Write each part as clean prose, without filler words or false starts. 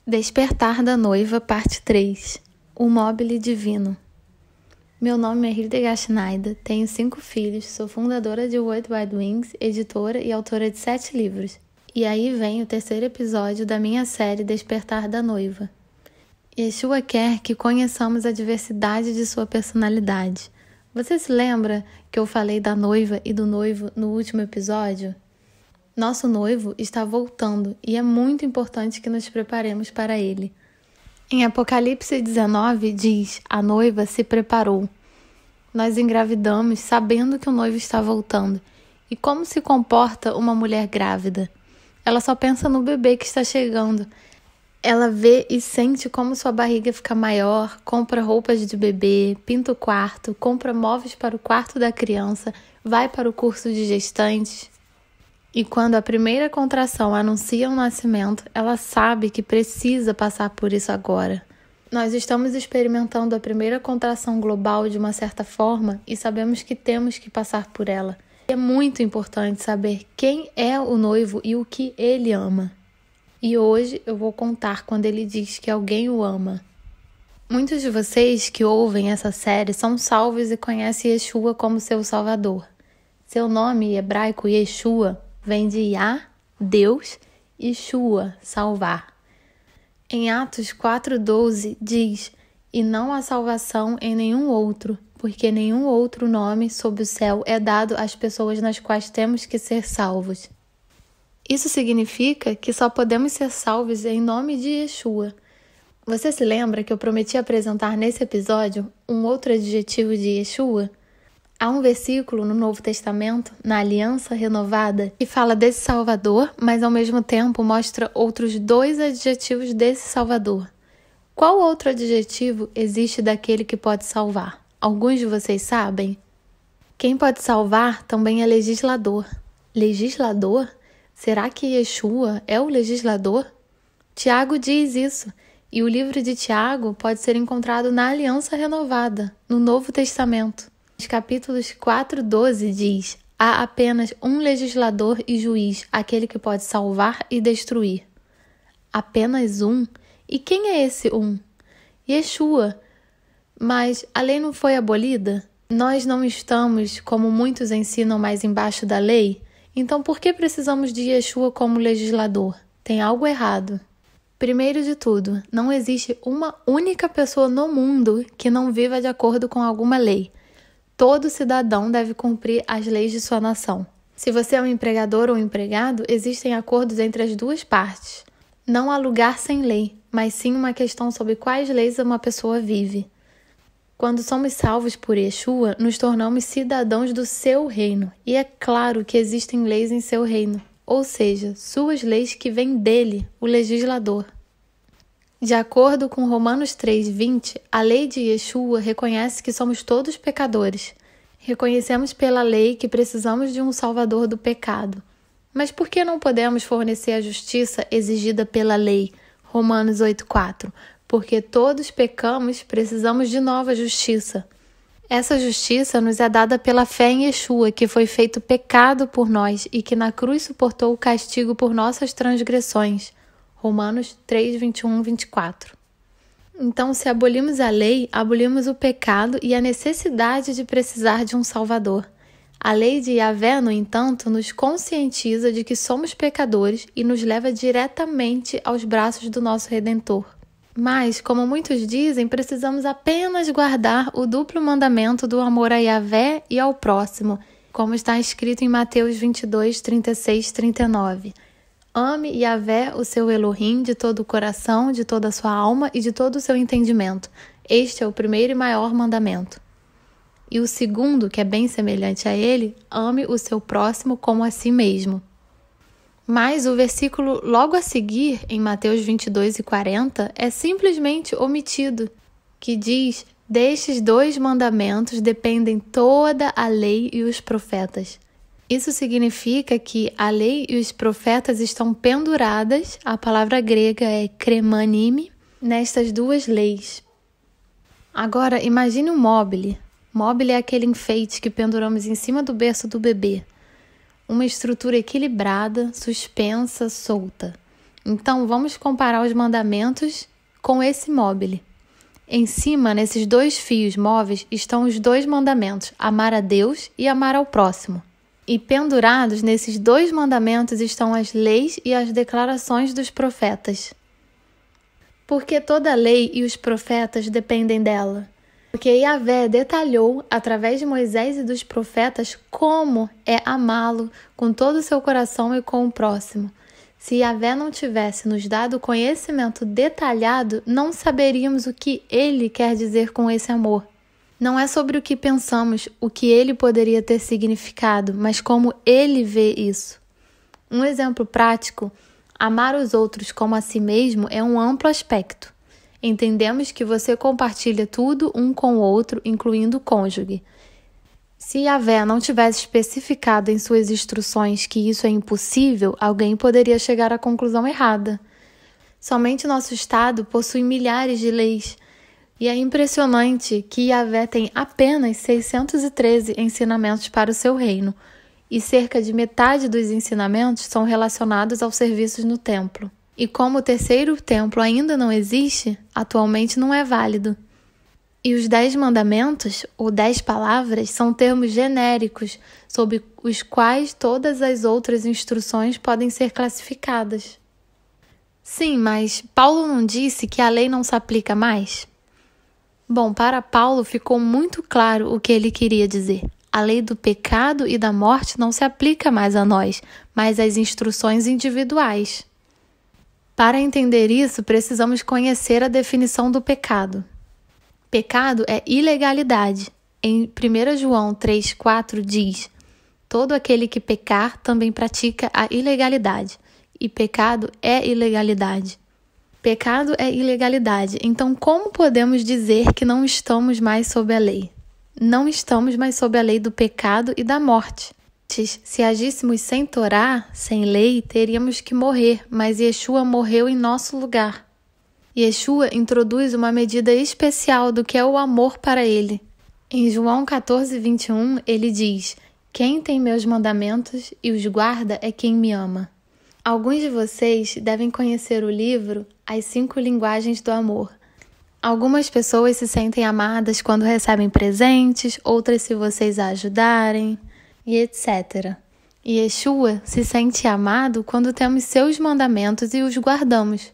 Despertar da Noiva, parte 3. O Mobile Divino. Meu nome é Hildegard Schneider, tenho 5 filhos, sou fundadora de World Wide Wings, editora e autora de 7 livros. E aí vem o 3º episódio da minha série Despertar da Noiva. Yeshua quer que conheçamos a diversidade de sua personalidade. Você se lembra que eu falei da noiva e do noivo no último episódio? Nosso noivo está voltando e é muito importante que nos preparemos para ele. Em Apocalipse 19 diz: a noiva se preparou. Nós engravidamos sabendo que o noivo está voltando. E como se comporta uma mulher grávida? Ela só pensa no bebê que está chegando. Ela vê e sente como sua barriga fica maior, compra roupas de bebê, pinta o quarto, compra móveis para o quarto da criança, vai para o curso de gestantes. E quando a primeira contração anuncia o nascimento, ela sabe que precisa passar por isso agora. Nós estamos experimentando a primeira contração global de uma certa forma e sabemos que temos que passar por ela. É muito importante saber quem é o noivo e o que ele ama. E hoje eu vou contar quando ele diz que alguém o ama. Muitos de vocês que ouvem essa série são salvos e conhecem Yeshua como seu Salvador. Seu nome hebraico Yeshua vem de Yah, Deus, e Shua, salvar. Em Atos 4,12 diz: e não há salvação em nenhum outro, porque nenhum outro nome sob o céu é dado às pessoas nas quais temos que ser salvos. Isso significa que só podemos ser salvos em nome de Yeshua. Você se lembra que eu prometi apresentar nesse episódio um outro adjetivo de Yeshua? Há um versículo no Novo Testamento, na Aliança Renovada, que fala desse Salvador, mas ao mesmo tempo mostra outros 2 adjetivos desse Salvador. Qual outro adjetivo existe daquele que pode salvar? Alguns de vocês sabem? Quem pode salvar também é legislador. Legislador? Será que Yeshua é o legislador? Tiago diz isso, e o livro de Tiago pode ser encontrado na Aliança Renovada, no Novo Testamento. Nos capítulos 4:12 diz: há apenas um legislador e juiz, aquele que pode salvar e destruir. Apenas um? E quem é esse um? Yeshua. Mas a lei não foi abolida? Nós não estamos, como muitos ensinam, mais embaixo da lei? Então por que precisamos de Yeshua como legislador? Tem algo errado. Primeiro de tudo, não existe uma única pessoa no mundo que não viva de acordo com alguma lei. Todo cidadão deve cumprir as leis de sua nação. Se você é um empregador ou empregado, existem acordos entre as duas partes. Não há lugar sem lei, mas sim uma questão sobre quais leis uma pessoa vive. Quando somos salvos por Yeshua, nos tornamos cidadãos do seu reino. E é claro que existem leis em seu reino, ou seja, suas leis que vêm dele, o legislador. De acordo com Romanos 3:20, a lei de Yeshua reconhece que somos todos pecadores. Reconhecemos pela lei que precisamos de um salvador do pecado. Mas por que não podemos fornecer a justiça exigida pela lei? Romanos 8:4. Porque todos pecamos, precisamos de nova justiça. Essa justiça nos é dada pela fé em Yeshua, que foi feito pecado por nós e que na cruz suportou o castigo por nossas transgressões. Romanos 3:21-24. Então, se abolimos a lei, abolimos o pecado e a necessidade de precisar de um Salvador. A lei de Yahvé, no entanto, nos conscientiza de que somos pecadores e nos leva diretamente aos braços do nosso Redentor. Mas, como muitos dizem, precisamos apenas guardar o duplo mandamento do amor a Yahvé e ao próximo, como está escrito em Mateus 22:36-39. Ame Yahvé, o seu Elohim, de todo o coração, de toda a sua alma e de todo o seu entendimento. Este é o primeiro e maior mandamento. E o segundo, que é bem semelhante a ele, ame o seu próximo como a si mesmo. Mas o versículo logo a seguir, em Mateus 22:40, é simplesmente omitido, que diz: destes 2 mandamentos dependem toda a lei e os profetas. Isso significa que a lei e os profetas estão penduradas, a palavra grega é kremanime, nestas 2 leis. Agora, imagine um mobile. Mobile é aquele enfeite que penduramos em cima do berço do bebê. Uma estrutura equilibrada, suspensa, solta. Então, vamos comparar os mandamentos com esse mobile. Em cima, nesses 2 fios móveis, estão os 2 mandamentos, amar a Deus e amar ao próximo. E pendurados nesses 2 mandamentos estão as leis e as declarações dos profetas. Porque toda a lei e os profetas dependem dela. Porque Yahvé detalhou, através de Moisés e dos profetas, como é amá-lo com todo o seu coração e com o próximo. Se Yahvé não tivesse nos dado conhecimento detalhado, não saberíamos o que ele quer dizer com esse amor. Não é sobre o que pensamos, o que ele poderia ter significado, mas como ele vê isso. Um exemplo prático, amar os outros como a si mesmo é um amplo aspecto. Entendemos que você compartilha tudo um com o outro, incluindo o cônjuge. Se Yahvé não tivesse especificado em suas instruções que isso é impossível, alguém poderia chegar à conclusão errada. Somente nosso Estado possui milhares de leis. E é impressionante que Yahvé tem apenas 613 ensinamentos para o seu reino, e cerca de metade dos ensinamentos são relacionados aos serviços no templo. E como o 3º templo ainda não existe, atualmente não é válido. E os 10 mandamentos, ou 10 palavras, são termos genéricos sob os quais todas as outras instruções podem ser classificadas. Sim, mas Paulo não disse que a lei não se aplica mais? Bom, para Paulo ficou muito claro o que ele queria dizer. A lei do pecado e da morte não se aplica mais a nós, mas às instruções individuais. Para entender isso, precisamos conhecer a definição do pecado. Pecado é ilegalidade. Em 1 João 3,4 diz: todo aquele que pecar também pratica a ilegalidade. E pecado é ilegalidade. Pecado é ilegalidade. Então, como podemos dizer que não estamos mais sob a lei? Não estamos mais sob a lei do pecado e da morte. Se agíssemos sem Torá, sem lei, teríamos que morrer, mas Yeshua morreu em nosso lugar. Yeshua introduz uma medida especial do que é o amor para ele. Em João 14:21, ele diz: quem tem meus mandamentos e os guarda é quem me ama. Alguns de vocês devem conhecer o livro As 5 Linguagens do Amor. Algumas pessoas se sentem amadas quando recebem presentes, outras se vocês a ajudarem, e etc. E Yeshua se sente amado quando temos seus mandamentos e os guardamos.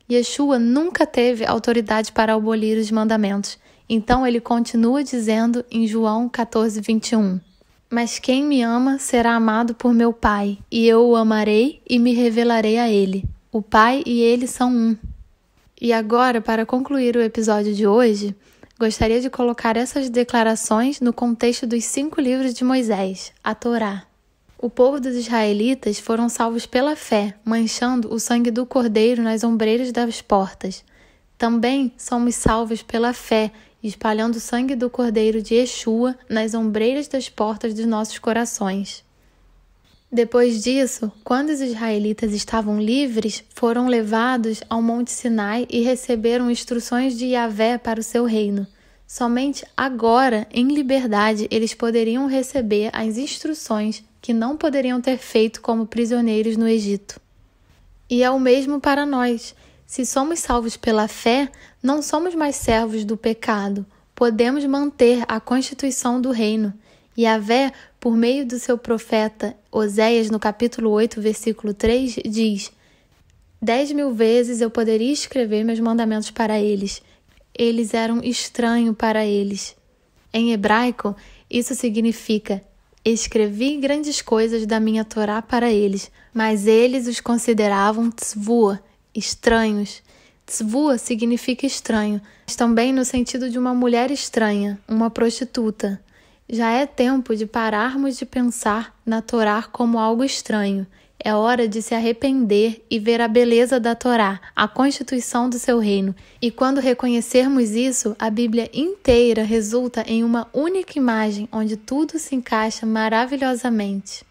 Yeshua nunca teve autoridade para abolir os mandamentos, então ele continua dizendo em João 14:21: mas quem me ama será amado por meu Pai, e eu o amarei e me revelarei a ele. O Pai e ele são um. E agora, para concluir o episódio de hoje, gostaria de colocar essas declarações no contexto dos 5 livros de Moisés, a Torá. O povo dos israelitas foram salvos pela fé, manchando o sangue do cordeiro nas ombreiras das portas. Também somos salvos pela fé, espalhando o sangue do cordeiro de Yeshua nas ombreiras das portas dos nossos corações. Depois disso, quando os israelitas estavam livres, foram levados ao Monte Sinai e receberam instruções de Yahvé para o seu reino. Somente agora, em liberdade, eles poderiam receber as instruções que não poderiam ter feito como prisioneiros no Egito. E é o mesmo para nós. Se somos salvos pela fé, não somos mais servos do pecado. Podemos manter a constituição do reino. Yahvé, por meio do seu profeta Oséias, no capítulo 8, versículo 3, diz: 10.000 vezes eu poderia escrever meus mandamentos para eles. Eles eram estranho para eles. Em hebraico, isso significa: escrevi grandes coisas da minha Torá para eles, mas eles os consideravam tzvua, estranhos. Tzvua significa estranho, mas também no sentido de uma mulher estranha, uma prostituta. Já é tempo de pararmos de pensar na Torá como algo estranho. É hora de se arrepender e ver a beleza da Torá, a constituição do seu reino. E quando reconhecermos isso, a Bíblia inteira resulta em uma única imagem onde tudo se encaixa maravilhosamente.